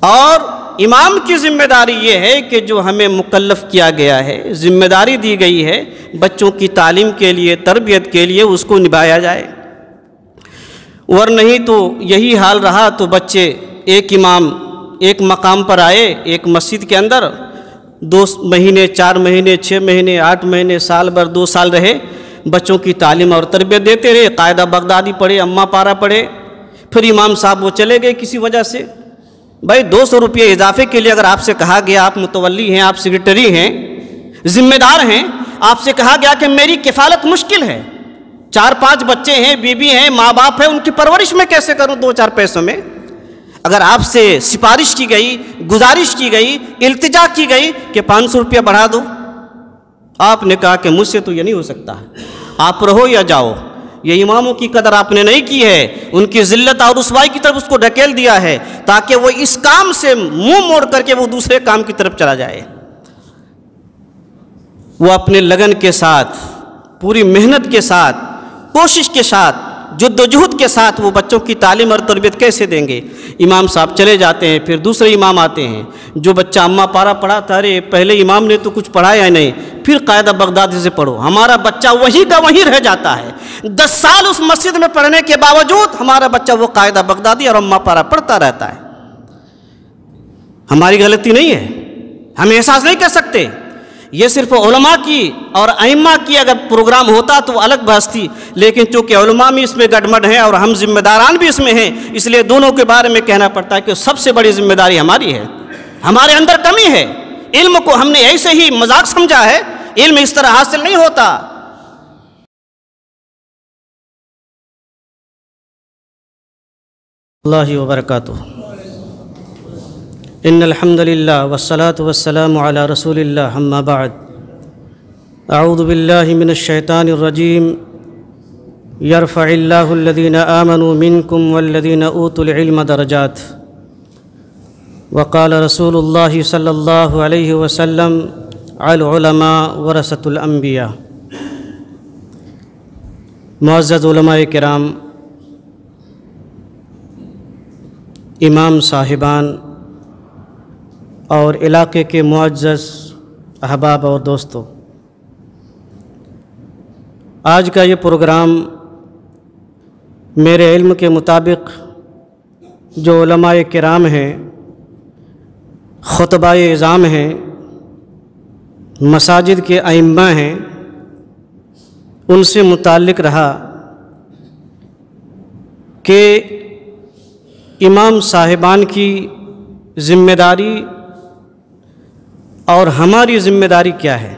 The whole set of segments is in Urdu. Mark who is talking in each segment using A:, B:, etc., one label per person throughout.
A: اور امام کی ذمہ داری یہ ہے کہ جو ہمیں مکلف کیا گیا ہے، ذمہ داری دی گئی ہے بچوں کی تعلیم کے لیے، تربیت کے لیے، اس کو نبھایا جائے۔ ور نہیں تو یہی حال رہا تو بچے ایک امام ایک مقام پر آئے، ایک مسجد کے اندر 2 مہینے 4 مہینے 6 مہینے 8 مہینے سال بھر 2 سال رہے، بچوں کی تعلیم اور تربیت دیتے رہے، قاعدہ بغدادی پڑھے، اماں پارا پڑھے، پھر امام صاحب وہ چلے گئے کسی وجہ سے۔ بھائی 200 روپے اضافے کے لیے اگر آپ سے کہا گیا، آپ متولی ہیں، آپ سیکریٹری ہیں، ذمہ دار ہیں، آپ سے کہا گیا کہ میری کفالت مشکل ہے، 4-5 بچے ہیں، بیوی ہیں، ماں باپ ہیں، ان کی پرورش میں کیسے کروں 2-4 پیسوں میں؟ اگر آپ سے سفارش کی گئی، گزارش کی گئی، التجا کی گئی کہ 500 روپیہ بڑھا دو، آپ نے کہا کہ مجھ سے تو یہ نہیں ہو سکتا، آپ رہو یا جاؤ۔ یہ اماموں کی قدر آپ نے نہیں کی ہے، ان کی ذلت اور رسوائی کی طرف اس کو ڈھکیل دیا ہے تاکہ وہ اس کام سے منہ موڑ کر کے وہ دوسرے کام کی طرف چلا جائے۔ وہ اپنے لگن کے ساتھ، پوری محنت کے ساتھ، کوشش کے ساتھ، جد و جہد کے ساتھ وہ بچوں کی تعلیم اور تربیت کیسے دیں گے؟ امام صاحب چلے جاتے ہیں، پھر دوسرے امام آتے ہیں، جو بچہ اماں پارا پڑھا تھا، ارے پہلے امام نے تو کچھ پڑھایا نہیں، پھر قاعدہ بغدادی سے پڑھو، ہمارا بچہ وہیں کا وہیں رہ جاتا ہے۔ 10 سال اس مسجد میں پڑھنے کے باوجود ہمارا بچہ وہ قاعدہ بغدادی اور اماں پارا پڑھتا رہتا ہے۔ ہماری غلطی نہیں ہے، ہم احساس نہیں کر سکتے، یہ صرف علماء کی اور ائمہ کی اگر پروگرام ہوتا تو الگ بحث تھی، لیکن چونکہ علماء بھی اس میں گڈمڈ ہیں اور ہم ذمہ داران بھی اس میں ہیں، اس لیے دونوں کے بارے میں کہنا پڑتا ہے کہ سب سے بڑی ذمہ داری ہماری ہے۔ ہمارے اندر کمی ہے، علم کو ہم نے ایسے ہی مذاق سمجھا ہے، علم اس طرح حاصل نہیں ہوتا۔ اللہ وبرکاتہ۔ ان الحمد للہ والصلاة والسلام علی رسول اللہ، اما بعد، اعوذ باللہ من الشیطان الرجیم، یرفع اللہ الذین آمنوا منکم والذین اوتوا العلم درجات، وقال رسول اللہ صلی اللہ علیہ وسلم العلماء ورثۃ الانبیاء۔ معزز علماء کرام، امام صاحبان اور علاقے کے معزز احباب اور دوستو، آج کا یہ پروگرام میرے علم کے مطابق جو علماء کرام ہیں، خطباء اعظام ہیں، مساجد کے ائمہ ہیں، ان سے متعلق رہا کہ امام صاحبان کی ذمہ داری اور ہماری ذمہ داری کیا ہے۔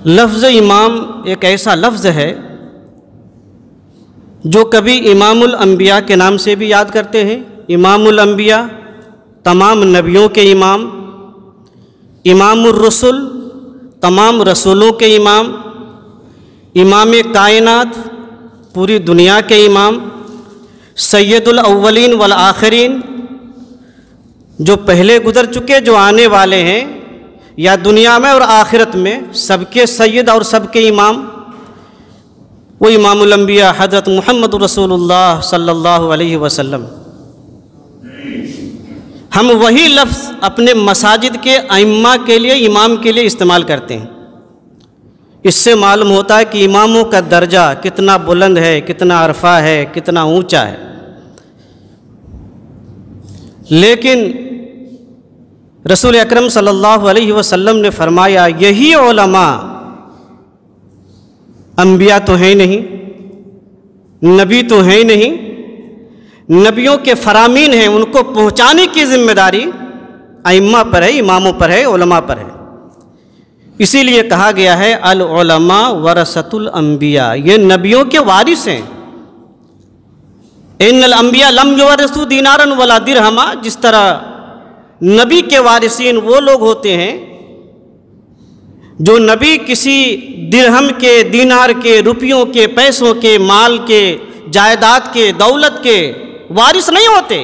A: لفظ امام ایک ایسا لفظ ہے جو کبھی امام الانبیاء کے نام سے بھی یاد کرتے ہیں، امام الانبیاء تمام نبیوں کے امام، امام الرسل تمام رسولوں کے امام، امام کائنات پوری دنیا کے امام، سید الاولین والآخرین جو پہلے گزر چکے، جو آنے والے ہیں، یا دنیا میں اور آخرت میں سب کے سید اور سب کے امام، وہ امام الانبیاء حضرت محمد رسول اللہ صلی اللہ علیہ وسلم۔ ہم وہی لفظ اپنے مساجد کے ائمہ کے لیے، امام کے لیے استعمال کرتے ہیں۔ اس سے معلوم ہوتا ہے کہ اماموں کا درجہ کتنا بلند ہے، کتنا عرفہ ہے، کتنا اونچا ہے۔ لیکن رسول اکرم صلی اللہ علیہ وسلم نے فرمایا یہی علماء انبیاء تو ہیں نہیں، نبی تو ہیں نہیں، نبیوں کے فرامین ہیں، ان کو پہنچانے کی ذمہ داری ائمہ پر ہے، اماموں پر ہے، علماء پر ہے۔ اسی لیے کہا گیا ہے العلماء ورثۃ الانبیاء، یہ نبیوں کے وارث ہیں۔ ان الانبیاء لم یورثوا دینارا ولا درہما، جس طرح نبی کے وارثین وہ لوگ ہوتے ہیں جو نبی کسی درہم کے، دینار کے، روپیوں کے، پیسوں کے، مال کے، جائیداد کے، دولت کے وارث نہیں ہوتے۔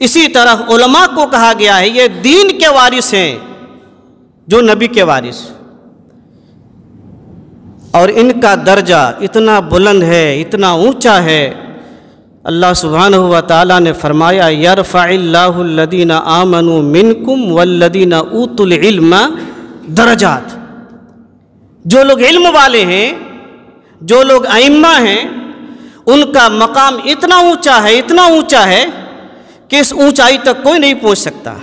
A: اسی طرح علماء کو کہا گیا ہے یہ دین کے وارث ہیں، جو نبی کے وارث، اور ان کا درجہ اتنا بلند ہے، اتنا اونچا ہے، اللہ سبحانہ و تعالیٰ نے فرمایا یرفع اللہ الذین آمنوا منکم والذین اوتوا العلم درجات. جو لوگ علم والے ہیں، جو لوگ ائمہ ہیں، ان کا مقام اتنا اونچا ہے کہ اس اونچائی تک کوئی نہیں پہنچ سکتا.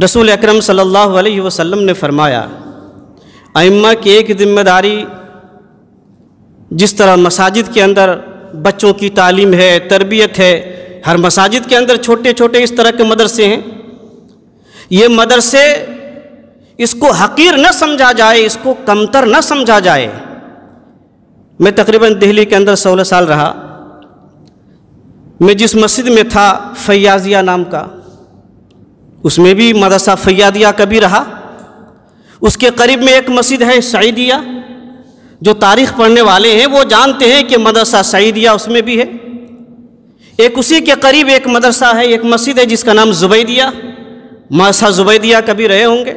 A: رسول اکرم صلی اللہ علیہ وسلم نے فرمایا ائمہ کی ایک ذمہ داری، جس طرح مساجد کے اندر بچوں کی تعلیم ہے، تربیت ہے، ہر مساجد کے اندر چھوٹے چھوٹے اس طرح کے مدرسے ہیں. یہ مدرسے اس کو حقیر نہ سمجھا جائے، اس کو کمتر نہ سمجھا جائے. میں تقریباً دہلی کے اندر 16 سال رہا. میں جس مسجد میں تھا فیاضیہ نام کا، اس میں بھی مدرسہ فیاضیہ کا بھی رہا. اس کے قریب میں ایک مسجد ہے سعیدیہ. جو تاریخ پڑھنے والے ہیں وہ جانتے ہیں کہ مدرسہ سعیدیہ اس میں بھی ہے. ایک اسی کے قریب ایک مدرسہ ہے، ایک مسجد ہے جس کا نام زبیدیہ. مدرسہ زبیدیہ کبھی رہے ہوں گے.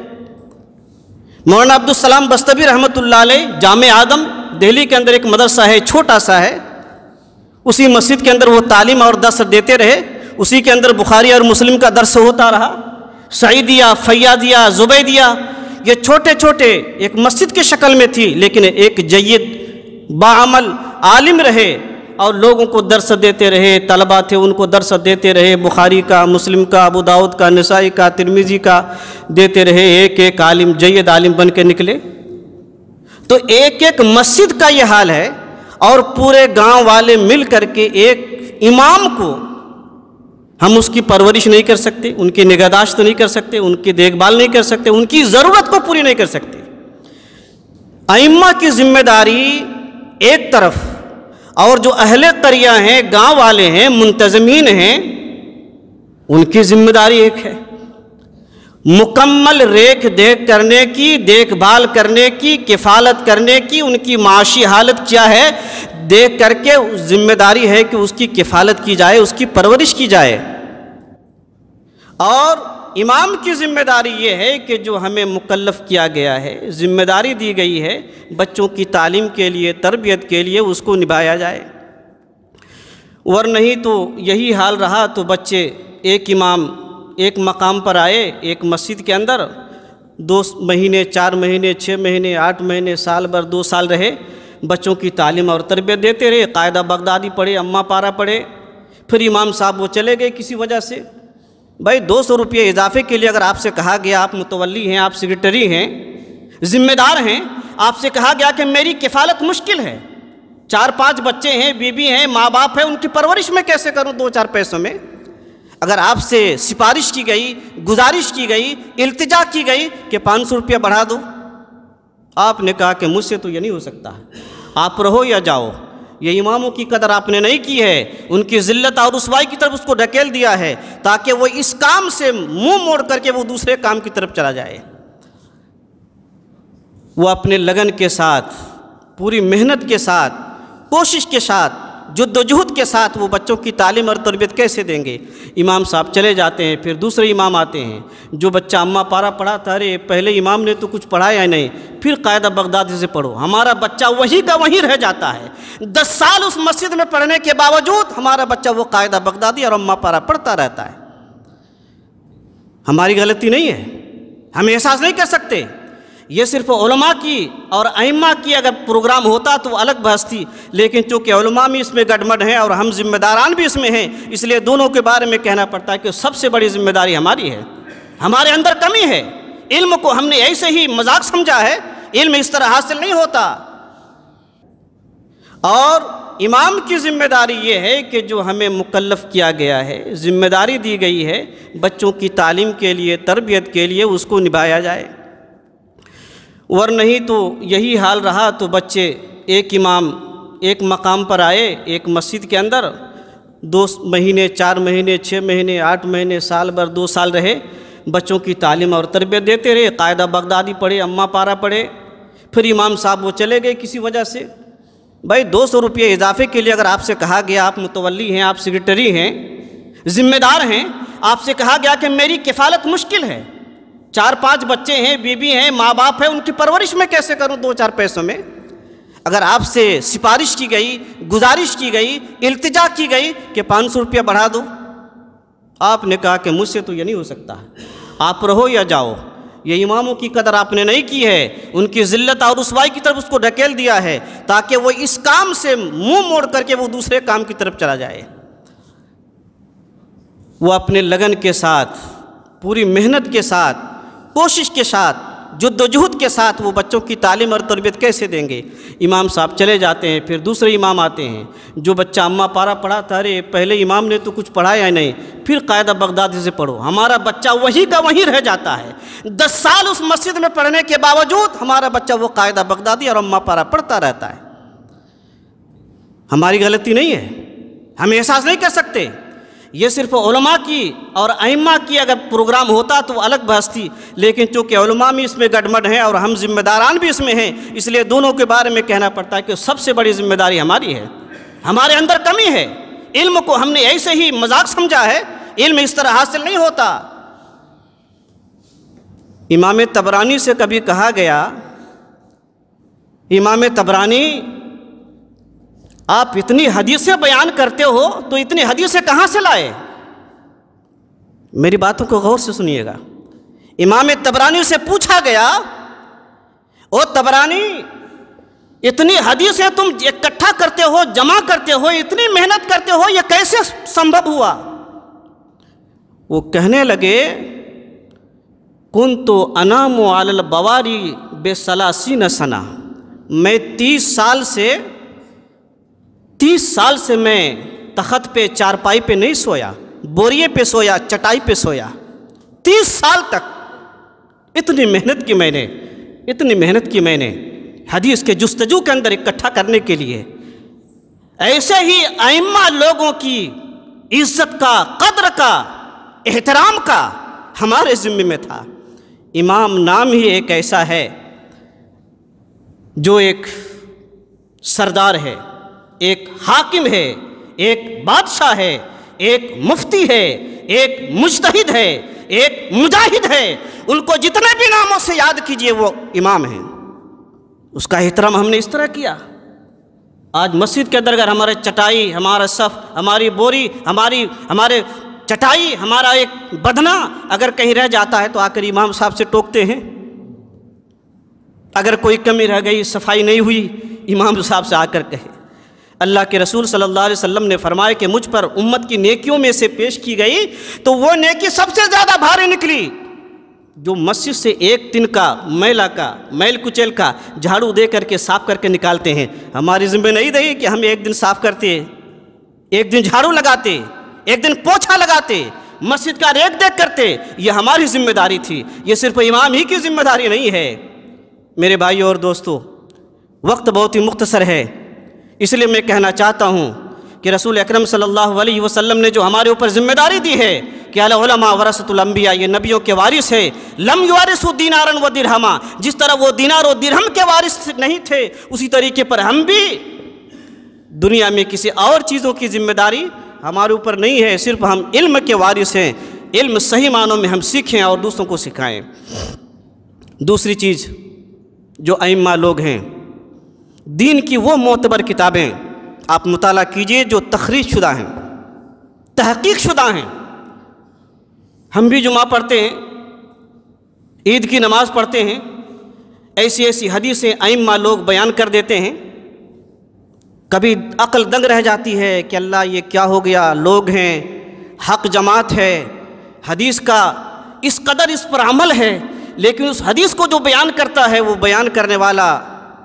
A: مولانا عبدالسلام بستبی رحمۃ اللہ علیہ جامع آدم دہلی کے اندر ایک مدرسہ ہے، چھوٹا سا ہے. اسی مسجد کے اندر وہ تعلیم اور درس دیتے رہے. اسی کے اندر بخاری اور مسلم کا درس ہوتا رہا. سعیدیہ، فیاضیہ، زبیدیہ یہ چھوٹے چھوٹے ایک مسجد کی شکل میں تھی، لیکن ایک جید باعمل عالم رہے اور لوگوں کو درس دیتے رہے. طلبہ تھے ان کو درس دیتے رہے، بخاری کا، مسلم کا، ابو داؤد کا، نسائی کا، ترمذی کا دیتے رہے. ایک ایک عالم جید عالم بن کے نکلے. تو ایک ایک مسجد کا یہ حال ہے، اور پورے گاؤں والے مل کر کے ایک امام کو ہم اس کی پرورش نہیں کر سکتے، ان کی نگہداشت نہیں کر سکتے، ان کی دیکھ بھال نہیں کر سکتے، ان کی ضرورت کو پوری نہیں کر سکتے. ائمہ کی ذمہ داری ایک طرف، اور جو اہل قریہ ہیں، گاؤں والے ہیں، منتظمین ہیں، ان کی ذمہ داری ایک ہے. مکمل ریکھ دیکھ کرنے کی، دیکھ بھال کرنے کی، کفالت کرنے کی. ان کی معاشی حالت کیا ہے دیکھ کر کے ذمہ داری ہے کہ اس کی کفالت کی جائے، اس کی پرورش کی جائے. اور امام کی ذمہ داری یہ ہے کہ جو ہمیں مکلف کیا گیا ہے، ذمہ داری دی گئی ہے بچوں کی تعلیم کے لیے، تربیت کے لیے، اس کو نبھایا جائے. ور نہیں تو یہی حال رہا تو بچے ایک امام ایک مقام پر آئے، ایک مسجد کے اندر 2 مہینے، 4 مہینے، 6 مہینے، 8 مہینے، سال بھر، 2 سال رہے، بچوں کی تعلیم اور تربیت دیتے رہے. قاعدہ بغدادی پڑھے، اماں پارا پڑھے. پھر امام صاحب وہ چلے گئے کسی وجہ سے. بھائی 200 روپے اضافے کے لیے اگر آپ سے کہا گیا، آپ متولی ہیں، آپ سیکریٹری ہیں، ذمہ دار ہیں، آپ سے کہا گیا کہ میری کفالت مشکل ہے، 4-5 بچے ہیں، بیوی ہیں، ماں باپ ہیں، ان کی پرورش میں کیسے کروں 2-4 پیسوں میں. اگر آپ سے سفارش کی گئی، گزارش کی گئی، التجا کی گئی کہ 500 روپیہ بڑھا دو، آپ نے کہا کہ مجھ سے تو یہ نہیں ہو سکتا، آپ رہو یا جاؤ. یہ اماموں کی قدر آپ نے نہیں کی ہے. ان کی ذلت اور رسوائی کی طرف اس کو ڈھکیل دیا ہے تاکہ وہ اس کام سے منہ موڑ کر کے وہ دوسرے کام کی طرف چلا جائے. وہ اپنے لگن کے ساتھ، پوری محنت کے ساتھ، کوشش کے ساتھ، جد و جہد کے ساتھ وہ بچوں کی تعلیم اور تربیت کیسے دیں گے. امام صاحب چلے جاتے ہیں، پھر دوسرے امام آتے ہیں. جو بچہ اماں پارا پڑھا تھا، ارے پہلے امام نے تو کچھ پڑھایا ہی نہیں، پھر قاعدہ بغدادی سے پڑھو. ہمارا بچہ وہی کا وہیں رہ جاتا ہے. 10 سال اس مسجد میں پڑھنے کے باوجود ہمارا بچہ وہ قاعدہ بغدادی اور اماں پارا پڑھتا رہتا ہے. ہماری غلطی نہیں ہے، ہم احساس نہیں کر سکتے. یہ صرف علماء کی اور ائمہ کی اگر پروگرام ہوتا تو الگ بحث تھی، لیکن چونکہ علماء بھی اس میں گڈمڈ ہیں اور ہم ذمہ داران بھی اس میں ہیں، اس لیے دونوں کے بارے میں کہنا پڑتا ہے کہ سب سے بڑی ذمہ داری ہماری ہے. ہمارے اندر کمی ہے. علم کو ہم نے ایسے ہی مذاق سمجھا ہے. علم اس طرح حاصل نہیں ہوتا. اور امام کی ذمہ داری یہ ہے کہ جو ہمیں مکلف کیا گیا ہے، ذمہ داری دی گئی ہے بچوں کی تعلیم کے لیے، تربیت کے لیے، اس کو نبھایا جائے. ور نہیں تو یہی حال رہا تو بچے ایک امام ایک مقام پر آئے، ایک مسجد کے اندر 2 مہینے، 4 مہینے، 6 مہینے، 8 مہینے، سال بھر، 2 سال رہے، بچوں کی تعلیم اور تربیت دیتے رہے. قاعدہ بغدادی پڑھے، اماں پارا پڑھے. پھر امام صاحب وہ چلے گئے کسی وجہ سے. بھائی 200 روپے اضافے کے لیے اگر آپ سے کہا گیا، آپ متولی ہیں، آپ سیکریٹری ہیں، ذمہ دار ہیں، آپ سے کہا گیا کہ میری کفالت مشکل ہے، 4-5 بچے ہیں، بیوی ہیں، ماں باپ ہیں، ان کی پرورش میں کیسے کروں 2-4 پیسوں میں. اگر آپ سے سفارش کی گئی، گزارش کی گئی، التجا کی گئی کہ 500 روپیہ بڑھا دو، آپ نے کہا کہ مجھ سے تو یہ نہیں ہو سکتا، آپ رہو یا جاؤ، یہ اماموں کی قدر آپ نے نہیں کی ہے، ان کی ذلت اور رسوائی کی طرف اس کو ڈھکیل دیا ہے تاکہ وہ اس کام سے منہ موڑ کر کے وہ دوسرے کام کی طرف چلا جائے۔ وہ اپنے لگن کے ساتھ، پوری محنت کے ساتھ، کوشش کے ساتھ، جد و جہد کے ساتھ وہ بچوں کی تعلیم اور تربیت کیسے دیں گے؟ امام صاحب چلے جاتے ہیں، پھر دوسرے امام آتے ہیں، جو بچہ اماں پارا پڑھا تھا، ارے پہلے امام نے تو کچھ پڑھایا ہی نہیں، پھر قاعدہ بغدادی سے پڑھو، ہمارا بچہ وہیں کا وہیں رہ جاتا ہے، 10 سال اس مسجد میں پڑھنے کے باوجود ہمارا بچہ وہ قاعدہ بغدادی اور اماں پارا پڑھتا رہتا ہے۔ ہماری غلطی نہیں ہے، ہم احساس نہیں کر سکتے، یہ صرف علماء کی اور ائمہ کی اگر پروگرام ہوتا تو الگ بحث تھی، لیکن چونکہ علماء بھی اس میں گڈمڈ ہیں اور ہم ذمہ داران بھی اس میں ہیں، اس لیے دونوں کے بارے میں کہنا پڑتا ہے کہ سب سے بڑی ذمہ داری ہماری ہے، ہمارے اندر کمی ہے، علم کو ہم نے ایسے ہی مذاق سمجھا ہے، علم اس طرح حاصل نہیں ہوتا۔ امام طبرانی سے کبھی کہا گیا، امام طبرانی آپ اتنی حدیثیں بیان کرتے ہو تو اتنی حدیثیں کہاں سے لائے؟ میری باتوں کو غور سے سنیے گا۔ امام طبرانی سے پوچھا گیا، او طبرانی اتنی حدیثیں تم اکٹھا کرتے ہو، جمع کرتے ہو، اتنی محنت کرتے ہو، یہ کیسے سمبھو ہوا؟ وہ کہنے لگے، کنت انام علی البواری ب30 سنہ، میں 30 سال سے میں تخت پہ، چارپائی پہ نہیں سویا، بوریے پہ سویا، چٹائی پہ سویا، 30 سال تک اتنی محنت کی میں نے حدیث کے جستجو کے اندر اکٹھا کرنے کے لیے۔ ایسے ہی ائمہ لوگوں کی عزت کا، قدر کا، احترام کا ہمارے ذمے میں تھا۔ امام نام ہی ایک ایسا ہے جو ایک سردار ہے، ایک حاکم ہے، ایک بادشاہ ہے، ایک مفتی ہے، ایک مجتہد ہے، ایک مجاہد ہے، ان کو جتنے بھی ناموں سے یاد کیجئے وہ امام ہیں۔ اس کا احترام ہم نے اس طرح کیا۔ آج مسجد کے اندر اگر ہمارے چٹائی، ہمارا صف، ہماری بوری، ہمارے چٹائی، ہمارا ایک بدنہ اگر کہیں رہ جاتا ہے تو آ کر امام صاحب سے ٹوکتے ہیں۔ اگر کوئی کمی رہ گئی، صفائی نہیں ہوئی، امام صاحب سے آ کر کہے۔ اللہ کے رسول صلی اللہ علیہ وسلم نے فرمایا کہ مجھ پر امت کی نیکیوں میں سے پیش کی گئی تو وہ نیکی سب سے زیادہ بھاری نکلی جو مسجد سے ایک دن کا میل کچیل کا جھاڑو دے کر کے صاف کر کے نکالتے ہیں۔ ہماری ذمہ نہیں رہی کہ ہم ایک دن صاف کرتے، ایک دن جھاڑو لگاتے، ایک دن پوچھا لگاتے، مسجد کا ریک دیکھ کرتے، یہ ہماری ذمہ داری تھی، یہ صرف امام ہی کی ذمہ داری نہیں ہے۔ میرے بھائیو اور دوستو، وقت بہت ہی مختصر ہے، اس لیے میں کہنا چاہتا ہوں کہ رسول اکرم صلی اللہ علیہ وسلم نے جو ہمارے اوپر ذمہ داری دی ہے کہ العلماء ورثۃ الانبیاء، یہ نبیوں کے وارث ہے، لم یوارثوا دینارا و درہما، جس طرح وہ دینار و درہم کے وارث نہیں تھے اسی طریقے پر ہم بھی دنیا میں کسی اور چیزوں کی ذمہ داری ہمارے اوپر نہیں ہے، صرف ہم علم کے وارث ہیں، علم صحیح معنوں میں ہم سیکھیں اور دوسروں کو سکھائیں۔ دوسری چیز، جو ائمہ لوگ ہیں، دین کی وہ معتبر کتابیں آپ مطالعہ کیجئے جو تخریج شدہ ہیں، تحقیق شدہ ہیں۔ ہم بھی جمعہ پڑھتے ہیں، عید کی نماز پڑھتے ہیں، ایسی حدیثیں ائمہ لوگ بیان کر دیتے ہیں، کبھی عقل دنگ رہ جاتی ہے کہ اللہ یہ کیا ہو گیا، لوگ ہیں، حق جماعت ہے، حدیث کا اس قدر اس پر عمل ہے، لیکن اس حدیث کو جو بیان کرتا ہے، وہ بیان کرنے والا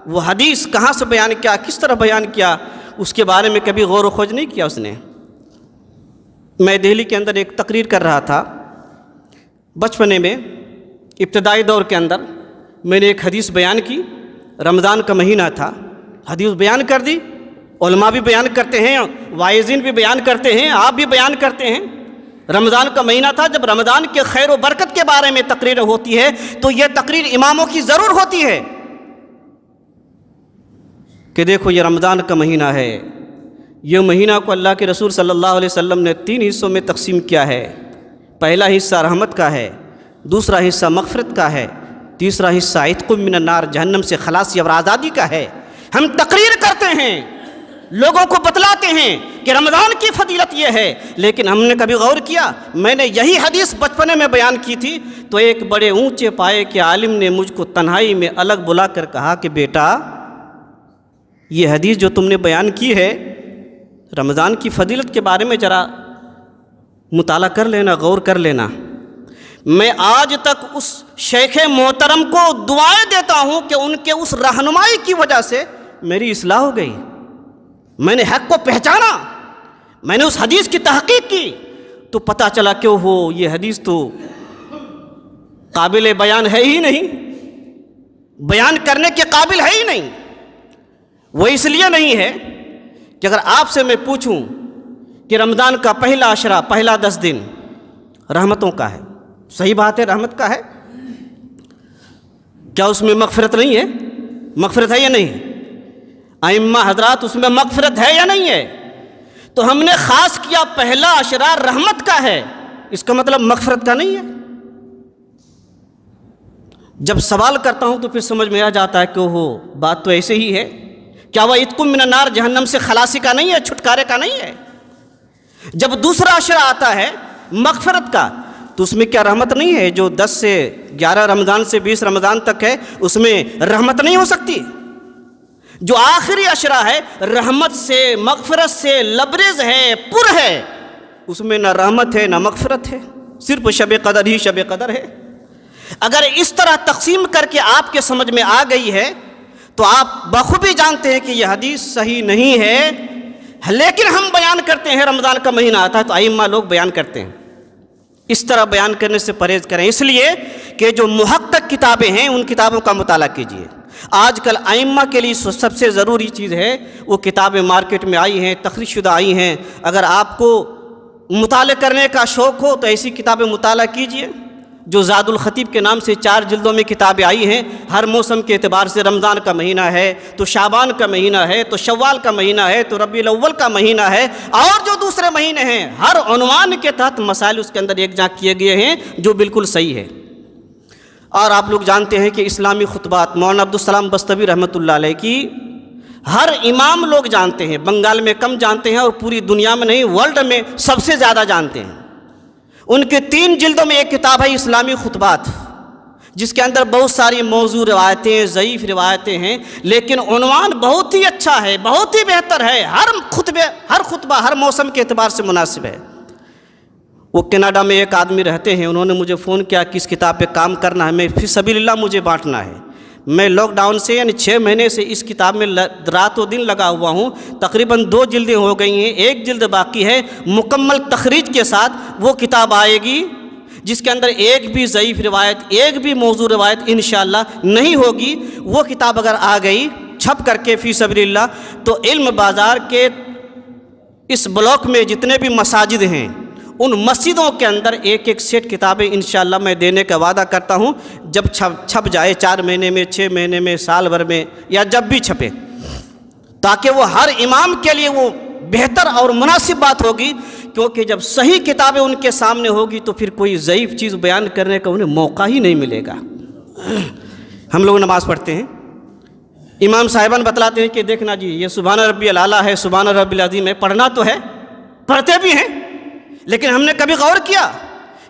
A: وہ حدیث کہاں سے بیان کیا، کس طرح بیان کیا، اس کے بارے میں کبھی غور و خوض نہیں کیا اس نے۔ میں دہلی کے اندر ایک تقریر کر رہا تھا، بچپنے میں ابتدائی دور کے اندر میں نے ایک حدیث بیان کی، رمضان کا مہینہ تھا، حدیث بیان کر دی، علماء بھی بیان کرتے ہیں، واعظین بھی بیان کرتے ہیں، آپ بھی بیان کرتے ہیں۔ رمضان کا مہینہ تھا، جب رمضان کے خیر و برکت کے بارے میں تقریر ہوتی ہے تو یہ تقریر اماموں کی ضرور ہوتی ہے کہ دیکھو یہ رمضان کا مہینہ ہے، یہ مہینہ کو اللہ کے رسول صلی اللہ علیہ وسلم نے 3 حصوں میں تقسیم کیا ہے۔ پہلا حصہ رحمت کا ہے، دوسرا حصہ مغفرت کا ہے، تیسرا حصہ عتق من النار، جہنم سے خلاصی اور آزادی کا ہے۔ ہم تقریر کرتے ہیں، لوگوں کو بتلاتے ہیں کہ رمضان کی فضیلت یہ ہے، لیکن ہم نے کبھی غور کیا؟ میں نے یہی حدیث بچپنے میں بیان کی تھی تو ایک بڑے اونچے پائے کے عالم نے مجھ کو تنہائی میں الگ بلا کر کہا کہ بیٹا یہ حدیث جو تم نے بیان کی ہے رمضان کی فضیلت کے بارے میں ذرا مطالعہ کر لینا، غور کر لینا۔ میں آج تک اس شیخ محترم کو دعائیں دیتا ہوں کہ ان کے اس رہنمائی کی وجہ سے میری اصلاح ہو گئی، میں نے حق کو پہچانا، میں نے اس حدیث کی تحقیق کی تو پتہ چلا کہ وہ یہ حدیث تو قابل بیان ہے ہی نہیں، بیان کرنے کے قابل ہے ہی نہیں۔ وہ اس لیے نہیں ہے کہ اگر آپ سے میں پوچھوں کہ رمضان کا پہلا عشرہ، پہلا 10 دن رحمتوں کا ہے، صحیح بات ہے، رحمت کا ہے، کیا اس میں مغفرت نہیں ہے؟ مغفرت ہے یا نہیں؟ ائمہ حضرات اس میں مغفرت ہے یا نہیں ہے؟ تو ہم نے خاص کیا پہلا عشرہ رحمت کا ہے، اس کا مطلب مغفرت کا نہیں ہے؟ جب سوال کرتا ہوں تو پھر سمجھ میں آ جاتا ہے کہ وہ بات تو ایسے ہی ہے۔ کیا وہ عتق من النار، جہنم سے خلاصی کا نہیں ہے، چھٹکارے کا نہیں ہے؟ جب دوسرا عشرہ آتا ہے مغفرت کا تو اس میں کیا رحمت نہیں ہے؟ جو 10 سے 11 رمضان سے 20 رمضان تک ہے اس میں رحمت نہیں ہو سکتی؟ جو آخری عشرہ ہے رحمت سے، مغفرت سے لبریز ہے، پر ہے، اس میں نہ رحمت ہے نہ مغفرت ہے، صرف شب قدر ہی شب قدر ہے۔ اگر اس طرح تقسیم کر کے آپ کے سمجھ میں آ گئی ہے تو آپ بخوبی جانتے ہیں کہ یہ حدیث صحیح نہیں ہے، لیکن ہم بیان کرتے ہیں رمضان کا مہینہ آتا ہے تو ائمہ لوگ بیان کرتے ہیں۔ اس طرح بیان کرنے سے پرہیز کریں، اس لیے کہ جو محقق کتابیں ہیں ان کتابوں کا مطالعہ کیجیے۔ آج کل ائمہ کے لیے سب سے ضروری چیز ہے، وہ کتابیں مارکیٹ میں آئی ہیں، تخریج شدہ آئی ہیں، اگر آپ کو مطالعہ کرنے کا شوق ہو تو ایسی کتابیں مطالعہ کیجیے۔ جو زاد الخطیب کے نام سے 4 جلدوں میں کتابیں آئی ہیں، ہر موسم کے اعتبار سے، رمضان کا مہینہ ہے تو شعبان کا مہینہ ہے تو شوال کا مہینہ ہے تو ربیع الاول کا مہینہ ہے، اور جو دوسرے مہینے ہیں، ہر عنوان کے تحت مسائل اس کے اندر ایک جا کیے گئے ہیں جو بالکل صحیح ہے۔ اور آپ لوگ جانتے ہیں کہ اسلامی خطبات مولانا عبدالسلام بستوی رحمۃ اللہ علیہ کی ہر امام لوگ جانتے ہیں، بنگال میں کم جانتے ہیں اور پوری دنیا میں نہیں، ورلڈ میں سب سے زیادہ جانتے ہیں۔ ان کے 3 جلدوں میں ایک کتاب ہے اسلامی خطبات، جس کے اندر بہت ساری موضوع روایتیں، ضعیف روایتیں ہیں، لیکن عنوان بہت ہی اچھا ہے، بہت ہی بہتر ہے، ہر خطبہ ہر موسم کے اعتبار سے مناسب ہے۔ وہ کینیڈا میں ایک آدمی رہتے ہیں، انہوں نے مجھے فون کیا کہ اس کتاب پہ کام کرنا ہے، میں فی سبیل اللہ مجھے بانٹنا ہے۔ میں لاک ڈاؤن سے یعنی 6 مہینے سے اس کتاب میں رات و دن لگا ہوا ہوں، تقریباً 2 جلدیں ہو گئی ہیں، 1 جلد باقی ہے، مکمل تخریج کے ساتھ وہ کتاب آئے گی جس کے اندر ایک بھی ضعیف روایت، ایک بھی موضوع روایت انشاءاللہ نہیں ہوگی۔ وہ کتاب اگر آ گئی چھپ کر کے فی سبیل اللہ تو علم بازار کے اس بلاک میں جتنے بھی مساجد ہیں ان مسجدوں کے اندر ایک ایک سیٹ کتابیں انشاءاللہ میں دینے کا وعدہ کرتا ہوں، جب چھپ جائے 4 مہینے میں، 6 مہینے میں، سال بھر میں، یا جب بھی چھپے، تاکہ وہ ہر امام کے لیے وہ بہتر اور مناسب بات ہوگی، کیونکہ جب صحیح کتابیں ان کے سامنے ہوگی تو پھر کوئی ضعیف چیز بیان کرنے کا انہیں موقع ہی نہیں ملے گا۔ ہم لوگ نماز پڑھتے ہیں، امام صاحبان بتلاتے ہیں کہ دیکھنا جی یہ سبحان ربی الاعلیٰ ہے، سبحان ربی العظیم ہے، پڑھنا تو ہے، پڑھتے بھی ہیں، لیکن ہم نے کبھی غور کیا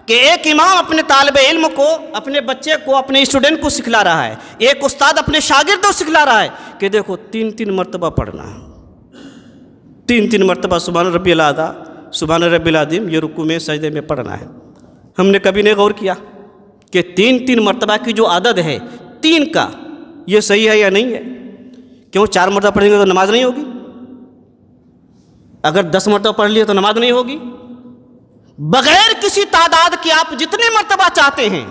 A: کہ ایک امام اپنے طالب علم کو، اپنے بچے کو، اپنے اسٹوڈنٹ کو سکھلا رہا ہے، ایک استاد اپنے شاگرد کو سکھلا رہا ہے کہ دیکھو 3 مرتبہ پڑھنا، 3 مرتبہ سبحان ربی الاعلیٰ، سبحان ربی العظیم، یہ رکوع میں سجدے میں پڑھنا ہے۔ ہم نے کبھی نہیں غور کیا کہ 3 مرتبہ کی جو عدد ہے 3 کا، یہ صحیح ہے یا نہیں ہے؟ کیوں 4 مرتبہ پڑھیں گے تو نماز نہیں ہوگی؟ اگر 10 مرتبہ پڑھ لیے تو نماز نہیں ہوگی؟ بغیر کسی تعداد کے آپ جتنے مرتبہ چاہتے ہیں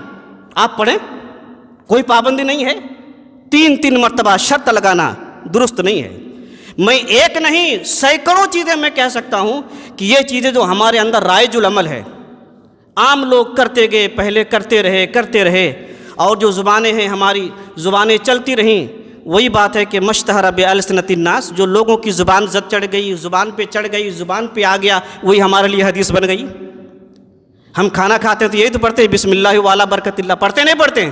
A: آپ پڑھیں، کوئی پابندی نہیں ہے۔ 3 مرتبہ شرط لگانا درست نہیں ہے۔ میں ایک نہیں سینکڑوں چیزیں میں کہہ سکتا ہوں کہ یہ چیزیں جو ہمارے اندر رائج العمل ہے، عام لوگ کرتے گئے، پہلے کرتے رہے، اور جو زبانیں ہیں ہماری زبانیں چلتی رہیں، وہی بات ہے کہ مشتہر بألسنۃ الناس، جو لوگوں کی زبان زد چڑھ گئی، زبان پہ چڑھ گئی، زبان پہ آ گیا، وہی ہمارے لیے حدیث بن گئی۔ ہم کھانا کھاتے ہیں تو یہی تو پڑھتے ہیں بسم اللہ وعلی برکت اللہ، پڑھتے نہیں پڑھتے ہیں؟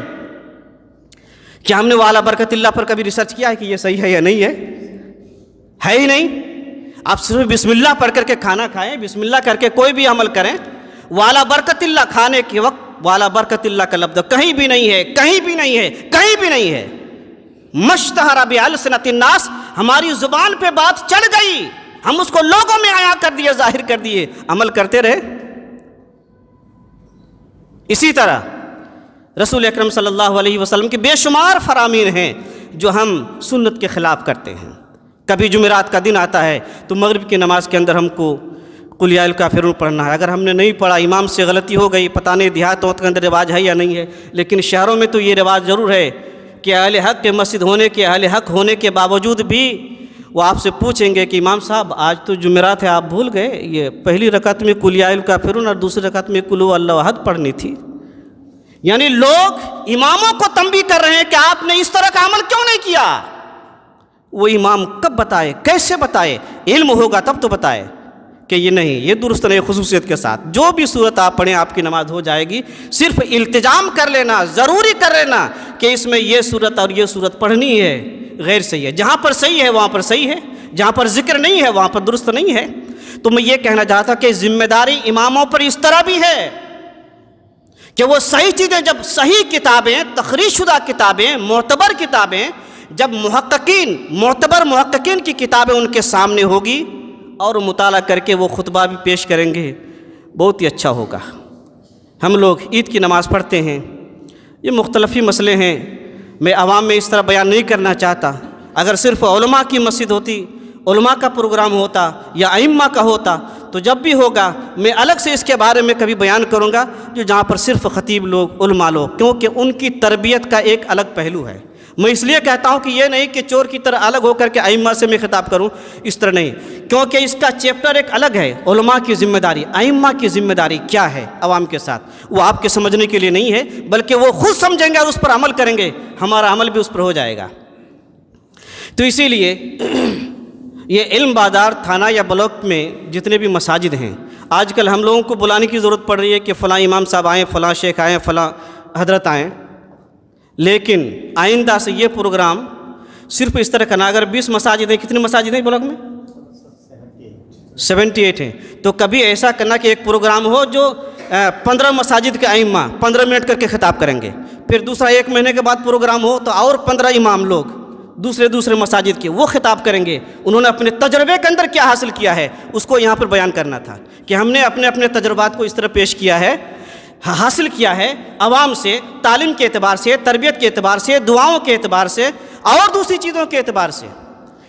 A: کیا ہم نے والا برکت اللہ پر کبھی ریسرچ کیا ہے کہ یہ صحیح ہے یا نہیں ہے ہی نہیں. آپ صرف بسم اللہ پڑھ کر کے کھانا کھائیں، بسم اللہ کر کے کوئی بھی عمل کریں، والا برکت اللہ کھانے کے وقت والا برکت اللہ کا لفظ کہیں بھی نہیں ہے، کہیں بھی نہیں ہے، کہیں بھی نہیں ہے. مشتہر بألسنۃ الناس، ہماری زبان پہ بات چڑھ گئی، ہم اس کو لوگوں میں عیاں کر دیے، ظاہر کر دیے، عمل کرتے رہے. اسی طرح رسول اکرم صلی اللہ علیہ وسلم کے بے شمار فرامین ہیں جو ہم سنت کے خلاف کرتے ہیں. کبھی جمعرات کا دن آتا ہے تو مغرب کی نماز کے اندر ہم کو قل یا الکافرون پڑھنا ہے. اگر ہم نے نہیں پڑھا، امام سے غلطی ہو گئی، پتہ نہیں دیہاتوں کے اندر رواج ہے یا نہیں ہے، لیکن شہروں میں تو یہ رواج ضرور ہے کہ اہل حق کے مسجد ہونے کے، اہل حق ہونے کے باوجود بھی وہ آپ سے پوچھیں گے کہ امام صاحب آج تو جمعرات ہے، آپ بھول گئے، یہ پہلی رکعت میں قل یا الکافرون اور دوسری رکعت میں قل هو اللہ احد پڑھنی تھی. یعنی لوگ اماموں کو تنبیہ کر رہے ہیں کہ آپ نے اس طرح کا عمل کیوں نہیں کیا. وہ امام کب بتائے، کیسے بتائے؟ علم ہوگا تب تو بتائے کہ یہ نہیں، یہ درست نہیں. خصوصیت کے ساتھ جو بھی صورت آپ پڑھیں آپ کی نماز ہو جائے گی. صرف التزام کر لینا، ضروری کر لینا کہ اس میں یہ صورت اور یہ صورت پڑھنی ہے غیر صحیح ہے. جہاں پر صحیح ہے وہاں پر صحیح ہے، جہاں پر ذکر نہیں ہے وہاں پر درست نہیں ہے. تو میں یہ کہنا چاہتا کہ ذمہ داری اماموں پر اس طرح بھی ہے کہ وہ صحیح چیزیں، جب صحیح کتابیں، تخریج شدہ کتابیں، معتبر کتابیں، جب معتبر محققین کی کتابیں ان کے سامنے ہوگی اور مطالعہ کر کے وہ خطبہ بھی پیش کریں گے، بہت ہی اچھا ہوگا. ہم لوگ عید کی نماز پڑھتے ہیں، یہ مختلفی مسئلے ہیں، میں عوام میں اس طرح بیان نہیں کرنا چاہتا. اگر صرف علماء کی مسجد ہوتی، علماء کا پروگرام ہوتا یا ائمہ کا ہوتا تو جب بھی ہوگا میں الگ سے اس کے بارے میں کبھی بیان کروں گا، جو جہاں پر صرف خطیب لوگ، علماء لوگ، کیونکہ ان کی تربیت کا ایک الگ پہلو ہے. میں اس لیے کہتا ہوں کہ یہ نہیں کہ چور کی طرح الگ ہو کر کے ائمہ سے میں خطاب کروں، اس طرح نہیں، کیونکہ اس کا چیپٹر ایک الگ ہے. علماء کی ذمہ داری، ائمہ کی ذمہ داری کیا ہے عوام کے ساتھ، وہ آپ کے سمجھنے کے لیے نہیں ہے، بلکہ وہ خود سمجھیں گے اور اس پر عمل کریں گے، ہمارا عمل بھی اس پر ہو جائے گا. تو اسی لیے یہ علم بازار تھانہ یا بلاک میں جتنے بھی مساجد ہیں، آج کل ہم لوگوں کو بلانے کی ضرورت پڑ رہی ہے کہ فلاں امام صاحب آئیں، فلاں شیخ آئیں، فلاں حضرت آئیں. لیکن آئندہ سے یہ پروگرام صرف اس طرح کا نہ، اگر 20 مساجد ہیں، کتنی مساجد ہیں بلاک میں؟ 78 ہیں. تو کبھی ایسا کرنا کہ ایک پروگرام ہو جو 15 مساجد کے ائمہ 15 منٹ کر کے خطاب کریں گے، پھر دوسرا 1 مہینے کے بعد پروگرام ہو تو اور 15 امام لوگ دوسرے مساجد کے وہ خطاب کریں گے. انہوں نے اپنے تجربے کے اندر کیا حاصل کیا ہے اس کو یہاں پر بیان کرنا تھا کہ ہم نے اپنے تجربات کو اس طرح پیش کیا ہے، حاصل کیا ہے عوام سے، تعلیم کے اعتبار سے، تربیت کے اعتبار سے، دعاؤں کے اعتبار سے اور دوسری چیزوں کے اعتبار سے.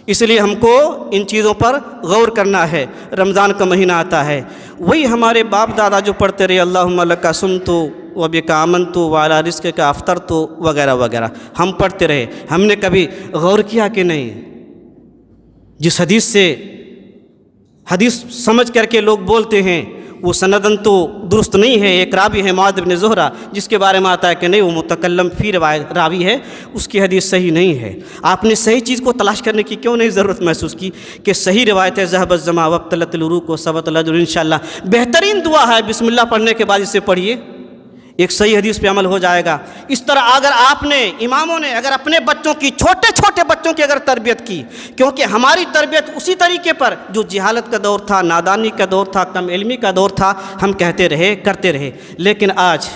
A: اس لیے ہم کو ان چیزوں پر غور کرنا ہے. رمضان کا مہینہ آتا ہے، وہی ہمارے باپ دادا جو پڑھتے رہے اللہم لک صمت وبک آمنت وعلی رزقک افطرت وغیرہ وغیرہ، ہم پڑھتے رہے. ہم نے کبھی غور کیا کہ نہیں جس حدیث سمجھ کر کے لوگ بولتے ہیں وہ سندن تو درست نہیں ہے. ایک راوی ہے معاذ بن زہرہ جس کے بارے میں آتا ہے کہ نہیں وہ متکلم فی روایت راوی ہے، اس کی حدیث صحیح نہیں ہے. آپ نے صحیح چیز کو تلاش کرنے کی کیوں نہیں ضرورت محسوس کی کہ صحیح روایت ہے ذهب الظما وابتلت العروق وثبت الاجر. انشاءاللہ بہترین دعا ہے، بسم اللہ پڑھنے کے بعد اسے پڑھیے، ایک صحیح حدیث پہ عمل ہو جائے گا. اس طرح اگر آپ نے، اماموں نے اگر اپنے بچوں کی، چھوٹے بچوں کی اگر تربیت کی، کیونکہ ہماری تربیت اسی طریقے پر جو جہالت کا دور تھا، نادانی کا دور تھا، کم علمی کا دور تھا، ہم کہتے رہے، کرتے رہے. لیکن آج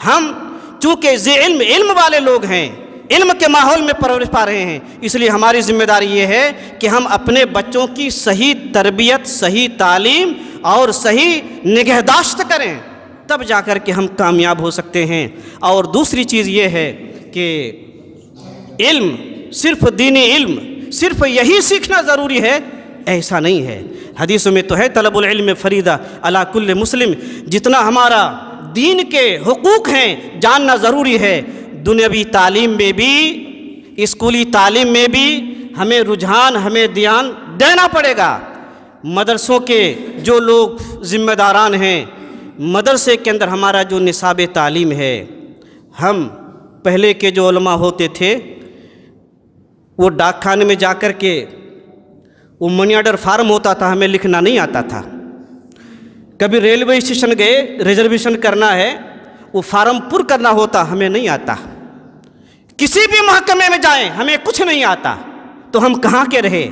A: ہم چونکہ علم والے لوگ ہیں، علم کے ماحول میں پرورش پا رہے ہیں، اس لیے ہماری ذمہ داری یہ ہے کہ ہم اپنے بچوں کی صحیح تربیت، صحیح تعلیم اور صحیح نگہداشت کریں، تب جا کر کے ہم کامیاب ہو سکتے ہیں. اور دوسری چیز یہ ہے کہ علم، صرف دینی علم، صرف یہی سیکھنا ضروری ہے، ایسا نہیں ہے. حدیثوں میں تو ہے طلب العلم فریضہ علی کل مسلم، جتنا ہمارا دین کے حقوق ہیں جاننا ضروری ہے، دنیاوی تعلیم میں بھی، اسکولی تعلیم میں بھی ہمیں رجحان، ہمیں دھیان دینا پڑے گا. مدرسوں کے جو لوگ ذمہ داران ہیں، مدرسے کے اندر ہمارا جو نصاب تعلیم ہے، ہم پہلے کے جو علماء ہوتے تھے وہ ڈاک خانے میں جا کر کے وہ منی آرڈر فارم ہوتا تھا، ہمیں لکھنا نہیں آتا تھا. کبھی ریلوے اسٹیشن گئے، ریزرویشن کرنا ہے، وہ فارم پر کرنا ہوتا، ہمیں نہیں آتا. کسی بھی محکمے میں جائیں ہمیں کچھ نہیں آتا تو ہم کہاں کے رہے؟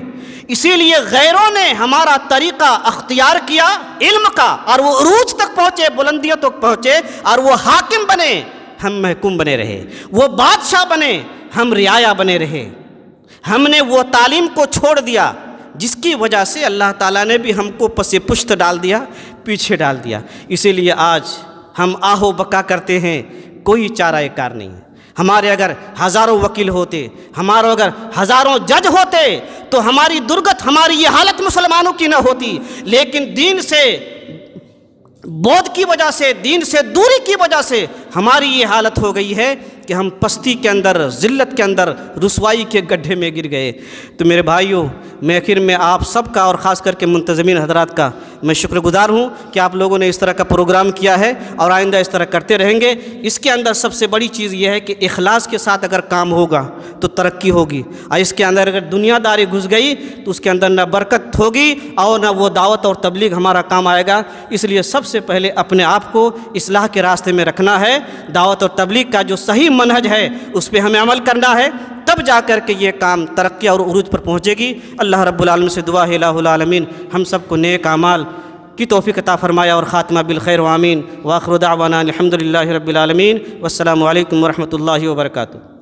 A: اسی لیے غیروں نے ہمارا طریقہ اختیار کیا علم کا، اور وہ عروج تک پہنچے، بلندیوں تک پہنچے، اور وہ حاکم بنے، ہم محکوم بنے رہے، وہ بادشاہ بنے، ہم رعایا بنے رہے۔ ہم نے وہ تعلیم کو چھوڑ دیا جس کی وجہ سے اللہ تعالیٰ نے بھی ہم کو پس پشت ڈال دیا، پیچھے ڈال دیا۔ اسی لیے آج ہم آہو بکا کرتے ہیں، کوئی چارہ کار نہیں ہے۔ ہمارے اگر ہزاروں وکیل ہوتے، ہمارے اگر ہزاروں جج ہوتے تو ہماری درگت، ہماری یہ حالت مسلمانوں کی نہ ہوتی، لیکن دین سے بود کی وجہ سے، دین سے دوری کی وجہ سے ہماری یہ حالت ہو گئی ہے کہ ہم پستی کے اندر، ذلت کے اندر، رسوائی کے گڈھے میں گر گئے۔ تو میرے بھائیوں، میں آخر میں آپ سب کا اور خاص کر کے منتظمین حضرات کا میں شکر گزار ہوں کہ آپ لوگوں نے اس طرح کا پروگرام کیا ہے اور آئندہ اس طرح کرتے رہیں گے۔ اس کے اندر سب سے بڑی چیز یہ ہے کہ اخلاص کے ساتھ اگر کام ہوگا تو ترقی ہوگی، اور اس کے اندر اگر دنیا داری گھس گئی تو اس کے اندر نہ برکت ہوگی اور نہ وہ دعوت اور تبلیغ ہمارا کام آئے گا۔ اس لیے سب سے پہلے اپنے آپ کو اصلاح کے راستے میں رکھنا ہے، دعوت اور تبلیغ کا جو صحیح منہج ہے اس پہ ہمیں عمل کرنا ہے، تب جا کر کے یہ کام ترقی اور عروج پر پہنچے گی۔ اللہ رب العالمین سے دعا ہے الہ العالمین ہم سب کو نیک اعمال کی توفیق عطا فرمایا اور خاتمہ بالخیر و آمین۔ وآخر دعوانا الحمد للہ رب العالمین، والسلام علیکم ورحمۃ اللہ وبرکاتہ۔